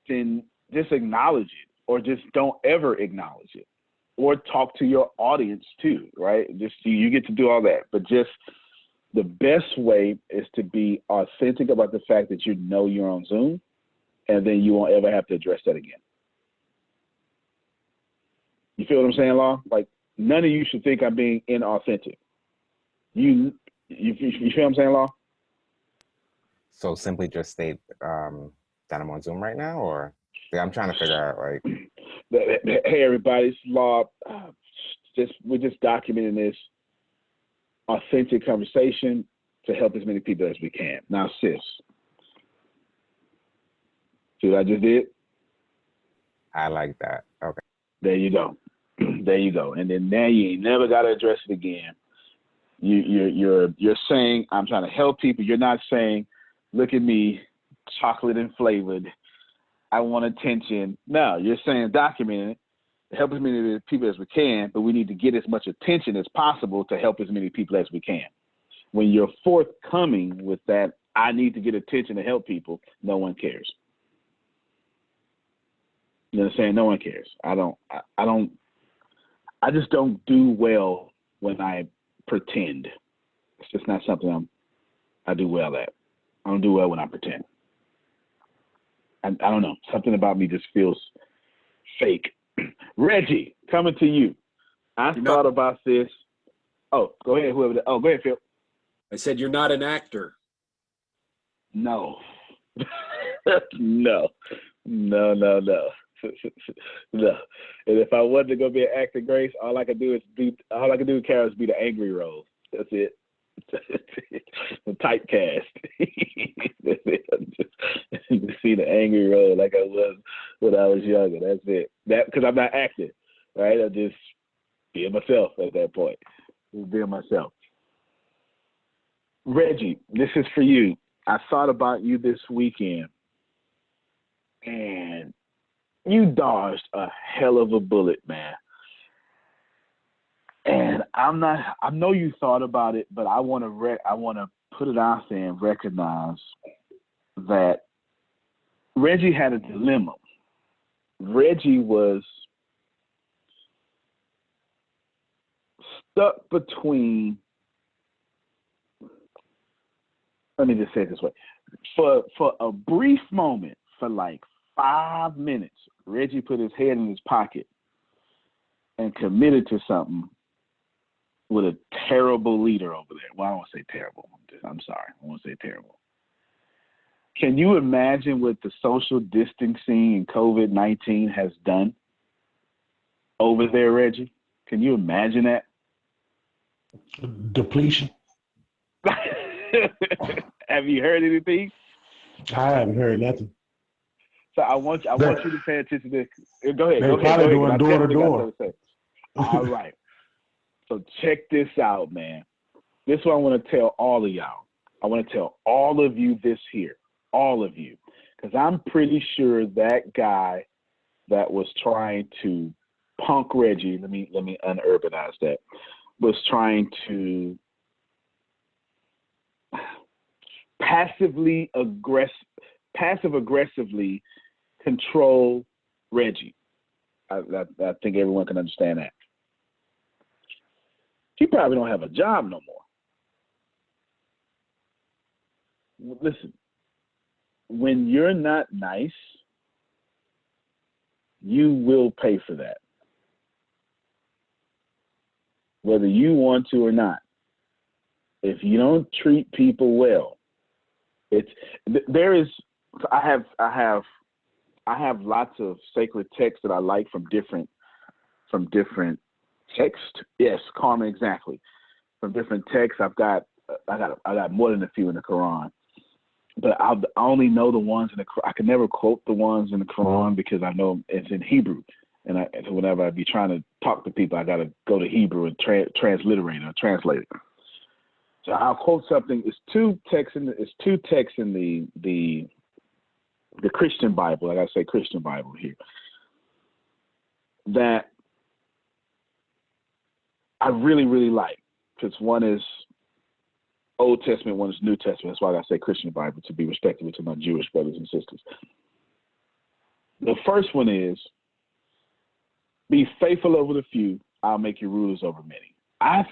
then just acknowledge it, or just don't ever acknowledge it, or talk to your audience too, right? Just you get to do all that, but just the best way is to be authentic about the fact that you know you're on Zoom, and then you won't ever have to address that again. You feel what I'm saying, Law? Like, none of you should think I'm being inauthentic. You feel what I'm saying, Law? So simply just state that I'm on Zoom right now, or I'm trying to figure out, like. Hey, everybody, it's Law. We're just documenting this authentic conversation to help as many people as we can. Now, sis, see what I just did? I like that. Okay. There you go. There you go. And then now you ain't never got to address it again. You're saying I'm trying to help people. You're not saying, look at me, chocolate and flavored. I want attention. No, you're saying document it, help as many people as we can, but we need to get as much attention as possible to help as many people as we can. When you're forthcoming with that, I need to get attention to help people, no one cares. You know what I'm saying? No one cares. I just don't do well when I pretend. It's just not something I do well at. I don't do well when I pretend. I don't know. Something about me just feels fake. Reggie, coming to you. I thought about this. Oh, go ahead, go ahead, Phil. I said you're not an actor. No. No. No. And if I wasn't gonna be an actor, Grace, all I could do, Carol, is be the angry role. That's it. The typecast. That's it. See the angry role like I was when I was younger. That's it. That because I'm not acting, right? I'm just being myself at that point. Just being myself. Reggie, this is for you. I thought about you this weekend, and you dodged a hell of a bullet, man. And I know you thought about it, but I want to put it out there and recognize that Reggie had a dilemma. Reggie was stuck between, let me just say it this way. For a brief moment, for like 5 minutes, Reggie put his head in his pocket and committed to something with a terrible leader over there. Well, I don't want to say terrible. I'm sorry. I want to say terrible. Can you imagine what the social distancing and COVID-19 has done over there, Reggie? Can you imagine that? Depletion. Have you heard anything? I haven't heard nothing. So I want you to pay attention to this. Go ahead. They Go probably ahead. doing door to door. All right. So check this out, man. This is what I want to tell all of y'all. I want to tell all of you this here, all of you, because I'm pretty sure that guy that was trying to punk Reggie, let me unurbanize that, was trying to passive aggressively control Reggie. I think everyone can understand that. He probably don't have a job no more. Listen, when you're not nice, you will pay for that, whether you want to or not. If you don't treat people well, I have lots of sacred texts that I like from different texts. Yes, Carmen, exactly. From different texts, I got more than a few in the Quran, but I only know the ones in the Quran. I can never quote the ones in the Quran because I know it's in Hebrew, and so whenever I be trying to talk to people, I got to go to Hebrew and transliterate or translate it. So I'll quote something. It's two texts in the Christian Bible. I gotta say Christian Bible here, that I really, really like, because one is Old Testament, one is New Testament. That's why I gotta say Christian Bible, to be respectful to my Jewish brothers and sisters. The first one is, be faithful over the few, I'll make you rulers over many. I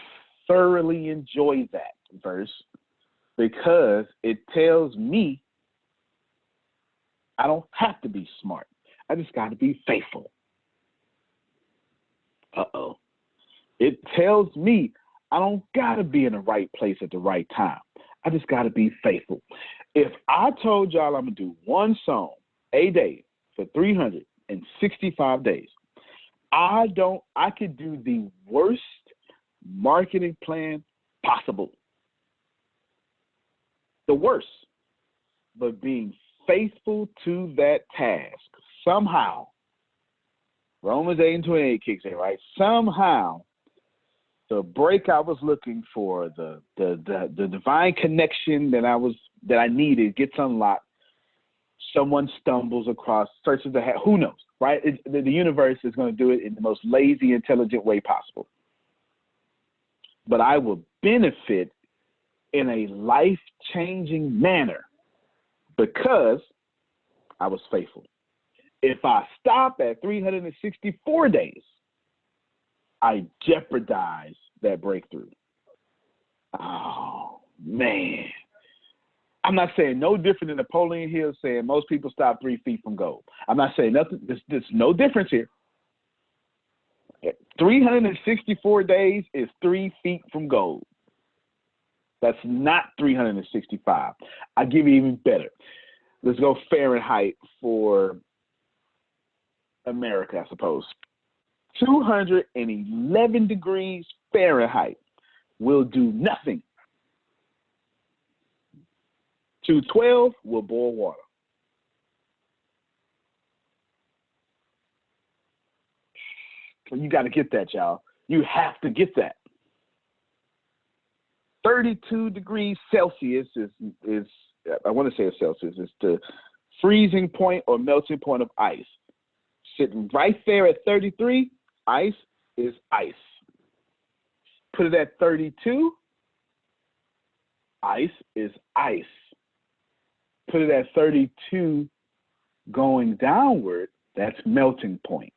thoroughly enjoy that verse because it tells me I don't have to be smart. I just got to be faithful. It tells me I don't got to be in the right place at the right time. I just got to be faithful. If I told y'all I'm going to do one song a day for 365 days, I could do the worst marketing plan possible. The worst. But being faithful to that task, somehow, Romans 8:28 kicks in, right? Somehow, the break I was looking for, the divine connection that I needed gets unlocked. Someone stumbles across, searches the who knows, right? The universe is going to do it in the most lazy, intelligent way possible. But I will benefit in a life-changing manner because I was faithful. If I stop at 364 days, I jeopardize that breakthrough. Oh, man. I'm not saying no different than Napoleon Hill saying most people stop 3 feet from gold. I'm not saying nothing. There's no difference here. 364 days is 3 feet from gold. That's not 365. I give you even better. Let's go Fahrenheit for America, I suppose. 211 degrees Fahrenheit will do nothing. 212 will boil water. You got to get that, y'all. You have to get that. 32 degrees Celsius is I want to say it's Celsius, it's the freezing point or melting point of ice. Sitting right there at 33, ice is ice. Put it at 32, ice is ice. Put it at 32 going downward, that's melting point.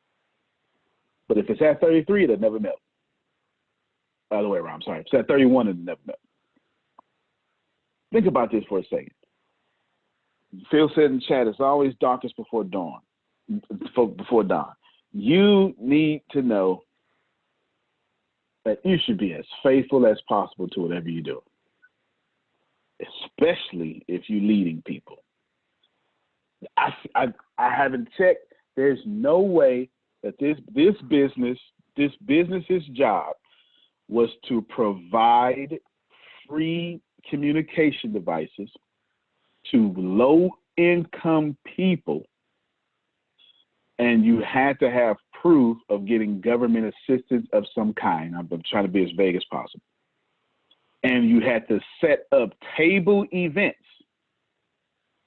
But if it's at 33, it'll never melt. Other way around, sorry. If it's at 31, it'll never melt. Think about this for a second. Phil said in chat, it's always darkest before dawn. Before dawn. You need to know that you should be as faithful as possible to whatever you do, especially if you're leading people. I haven't checked. There's no way that this business's job was to provide free communication devices to low-income people and you had to have proof of getting government assistance of some kind. I'm trying to be as vague as possible. And you had to set up table events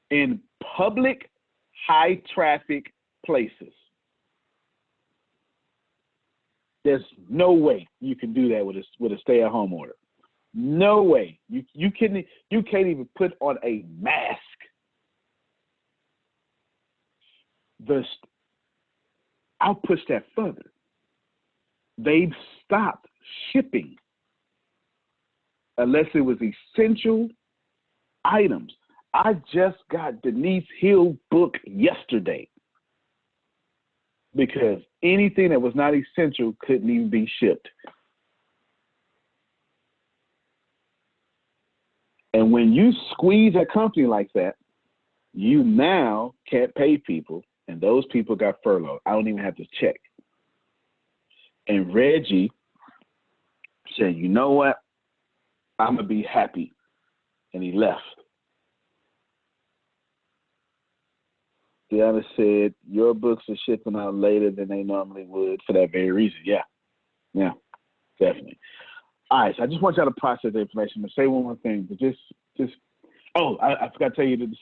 in public, high traffic places. There's no way you can do that with a stay-at-home order. No way. You can't even put on a mask. I'll push that further. They've stopped shipping unless it was essential items. I just got Denise Hill's book yesterday because anything that was not essential couldn't even be shipped. And when you squeeze a company like that, you now can't pay people, and those people got furloughed. I don't even have to check. And Reggie said, you know what? I'm going to be happy. And he left. Deanna said, your books are shipping out later than they normally would for that very reason. Yeah, definitely. All right, so I just want y'all to process the information. I'm going to say one more thing, but I forgot to tell you the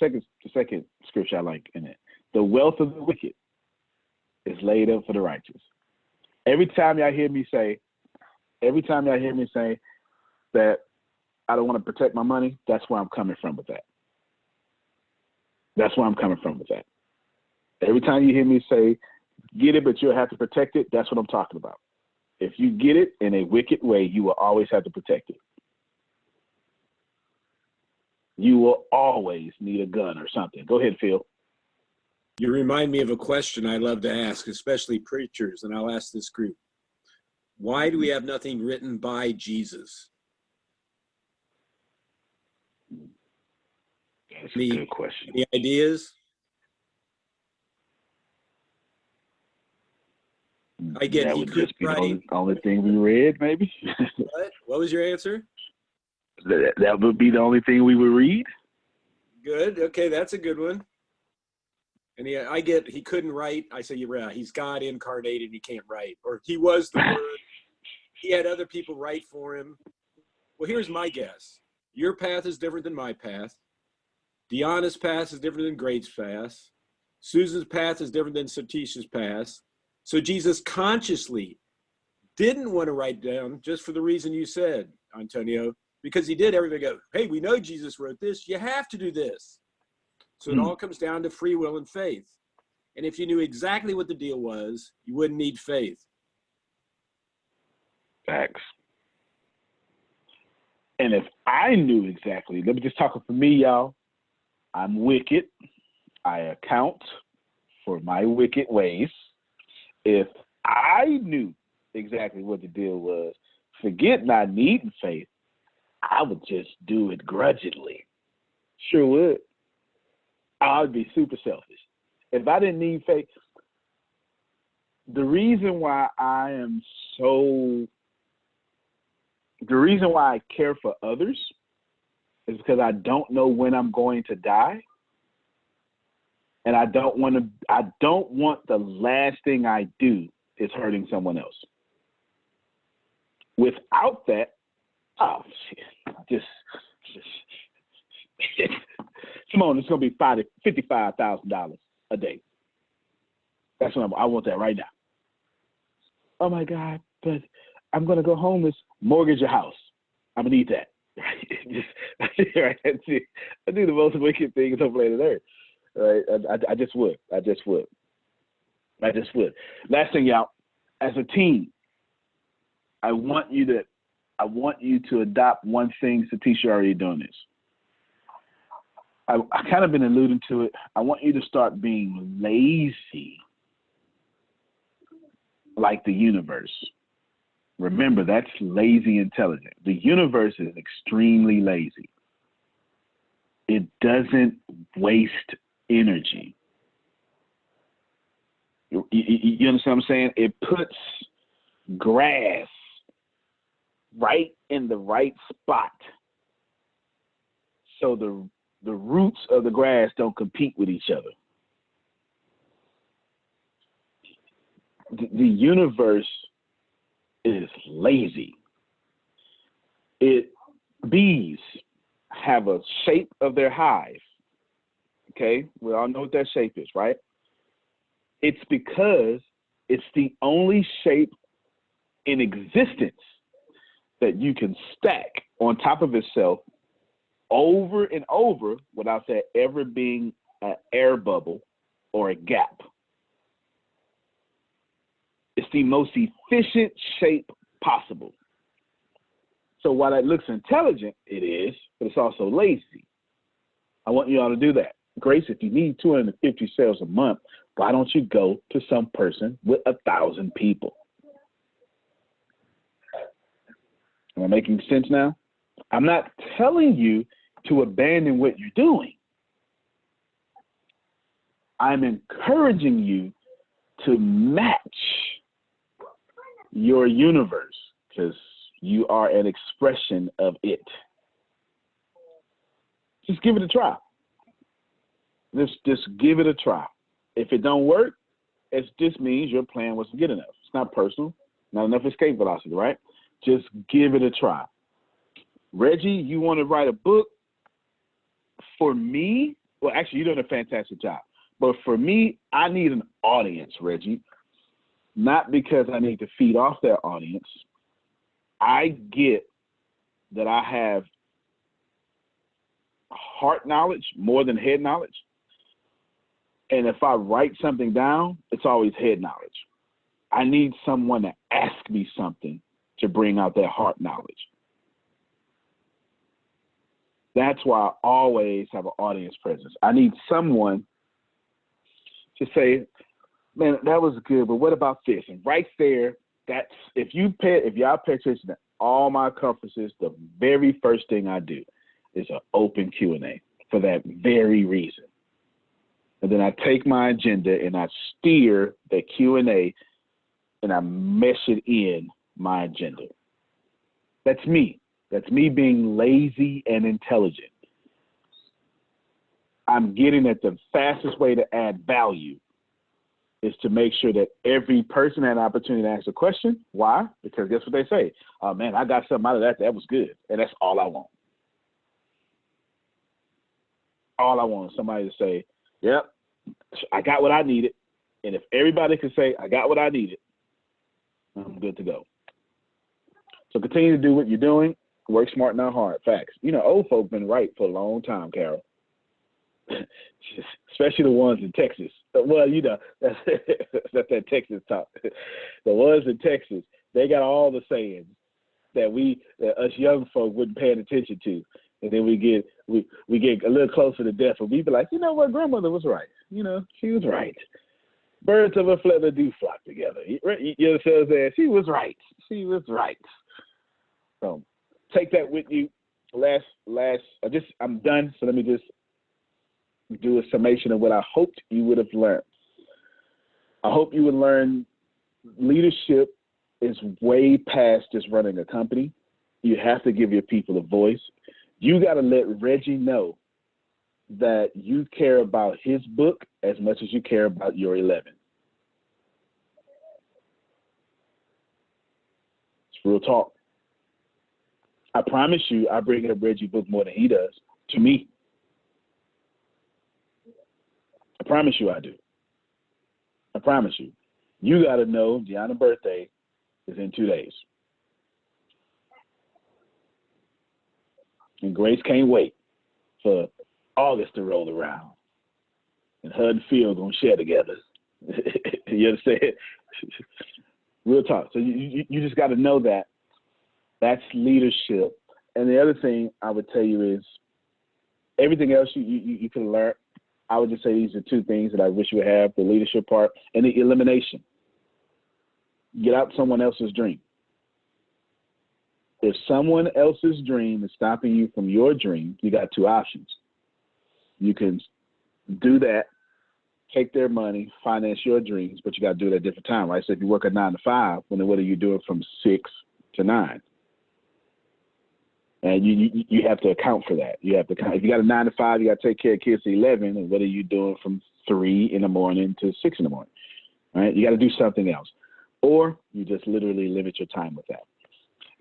second scripture I like in it. The wealth of the wicked is laid up for the righteous. Every time y'all hear me say that I don't want to protect my money, that's where I'm coming from with that. Every time you hear me say, get it, but you'll have to protect it, that's what I'm talking about. If you get it in a wicked way, you will always have to protect it. You will always need a gun or something. Go ahead, Phil. You remind me of a question I love to ask, especially preachers, and I'll ask this group. Why do we have nothing written by Jesus? That's a good question. Any ideas? I get that he would could just be write. the only thing we read, maybe. What was your answer? That would be the only thing we would read. Good. Okay, that's a good one. And I get he couldn't write. I say, yeah, he's God incarnated. He can't write, or he was the Word. He had other people write for him. Well, here's my guess. Your path is different than my path. Deanna's path is different than Great's path. Susan's path is different than Satish's path. So Jesus consciously didn't want to write down just for the reason you said, Antonio, because he did everything go, hey, we know Jesus wrote this. You have to do this. So it all comes down to free will and faith. And if you knew exactly what the deal was, you wouldn't need faith. Facts. And if I knew exactly, let me just talk for me, y'all. I'm wicked. I account for my wicked ways. If I knew exactly what the deal was, forget not needing faith, I would just do it grudgingly. Sure would. I would be super selfish. If I didn't need faith, the reason why I care for others is because I don't know when I'm going to die. And I don't want the last thing I do is hurting someone else. Without that, come on, it's going to be $55,000 a day. That's what I want that right now. Oh my God, but I'm going to go homeless, mortgage a house. I'm going to need that. Right? I do the most wicked things on planet Earth. Right? I just would. Last thing, y'all, as a team, I want you to adopt one thing. Satish, you're already doing this. I kind of been alluding to it. I want you to start being lazy like the universe. Remember, that's lazy intelligent. The universe is extremely lazy. It doesn't waste energy. You understand what I'm saying? It puts grass right in the right spot so the roots of the grass don't compete with each other. the universe is lazy. Bees have a shape of their hive. Okay, we all know what that shape is, right? It's because it's the only shape in existence that you can stack on top of itself over and over without there ever being an air bubble or a gap. It's the most efficient shape possible. So while that looks intelligent, it is, but it's also lazy. I want you all to do that. Grace, if you need 250 sales a month, why don't you go to some person with 1,000 people? Am I making sense now? I'm not telling you to abandon what you're doing. I'm encouraging you to match your universe because you are an expression of it. Just give it a try. Just give it a try. If it don't work, it just means your plan wasn't good enough. It's not personal, not enough escape velocity, right? Just give it a try. Reggie, you want to write a book? For me, well, actually, you're doing a fantastic job. But for me, I need an audience, Reggie. Not because I need to feed off their audience. I get that I have heart knowledge more than head knowledge. And if I write something down, it's always head knowledge. I need someone to ask me something to bring out their heart knowledge. That's why I always have an audience presence. I need someone to say, man, that was good, but what about this? And right there, that's if y'all pay attention to all my conferences, the very first thing I do is an open Q&A for that very reason. And then I take my agenda and I steer the Q&A and I mesh it in my agenda. That's me. That's me being lazy and intelligent. I'm getting at the fastest way to add value is to make sure that every person had an opportunity to ask a question. Why? Because guess what they say? Oh, man, I got something out of that. That was good. And that's all I want. All I want is somebody to say, yep, I got what I needed. And if everybody can say, I got what I needed, I'm good to go. So continue to do what you're doing. Work smart, not hard. Facts. You know, old folk been right for a long time, Carol. Especially the ones in Texas. Well, you know, that's that Texas talk. The ones in Texas, they got all the sayings that us young folk wouldn't pay attention to. And then we get a little closer to death, and we be like, you know what, grandmother was right. You know, she was right. Birds of a feather do flock together. You know what I'm saying? She was right. She was right. So take that with you. I'm done. So let me just do a summation of what I hoped you would have learned. I hope you would learn leadership is way past just running a company. You have to give your people a voice. You got to let Reggie know that you care about his book as much as you care about your 11. It's real talk. I promise you, I bring up Reggie's book more than he does to me. I promise you I do. I promise you. You got to know Deanna's birthday is in 2 days. And Grace can't wait for August to roll around. And her and Phil going to share together. You understand? Real talk. So you just got to know that. That's leadership. And the other thing I would tell you is everything else you can learn. I would just say these are two things that I wish you would have, the leadership part and the elimination. Get out someone else's dream. If someone else's dream is stopping you from your dream, you got two options. You can do that, take their money, finance your dreams, but you got to do it at a different time, right? So if you work a 9 to 5, then what are you doing from 6 to 9? And you have to account for that. You have to if you got a 9 to 5, you got to take care of kids to 11. And what are you doing from 3 in the morning to 6 in the morning? right? You got to do something else. Or you just literally limit your time with that.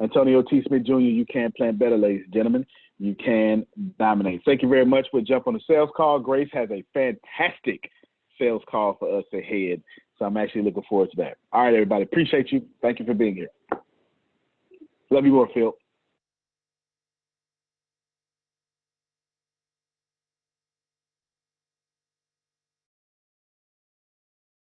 Antonio T. Smith Jr., you can plan better, ladies and gentlemen. You can dominate. Thank you very much. We'll jump on the sales call. Grace has a fantastic sales call for us ahead. So I'm actually looking forward to that. All right, everybody. Appreciate you. Thank you for being here. Love you more, Phil.